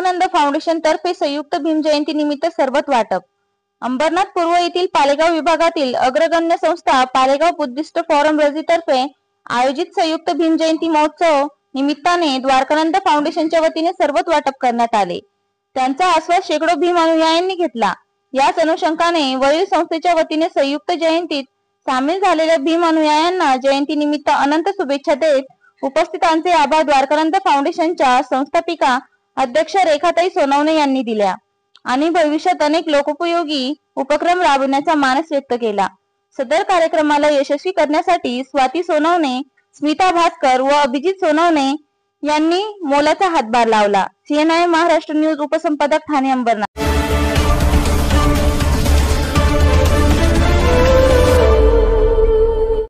द्वारकानंद foundation तर्फे संयुक्त भीम जयंती निमित्त सरबत वाटप। अंबरनाथ पूर्व येथील पालेगाव विभागातील अग्रगण्य संस्था पालेगाव बुद्धिस्ट फॉरम रजी तर्फे आयोजित संयुक्त भीम जयंती महोत्सव निमित्ताने द्वारकानंद फाउंडेशनच्या वतीने सरबत वाटप करण्यात आले। त्यांचा आस्वाद शेकडो भीम अनुयायांनी घेतला। याच अनुषंगाने वरील संस्थेच्या वतीने संयुक्त जयंतीत सामील झालेल्या भीम अनुयायांना जयंती निमित्त अनंत शुभेच्छा देत उपस्थितांचे आभार द्वारकानंद फाउंडेशनच्या संस्थापिका अध्यक्ष रेखाताई सोनवणे यांनी दिल्या आणि भविष्यात अनेक लोकोपयोगी उपक्रम राबवण्याचा मानस व्यक्त केला। सदर कार्यक्रमाला यशस्वी करण्यासाठी स्वाती सोनवणे, स्मिता भास्कर व अभिजित सोनवणे यांनी मोलाचा हातभार लावला। CNI महाराष्ट्र न्यूज उपसंपादक ठाणे अंबरनाथ।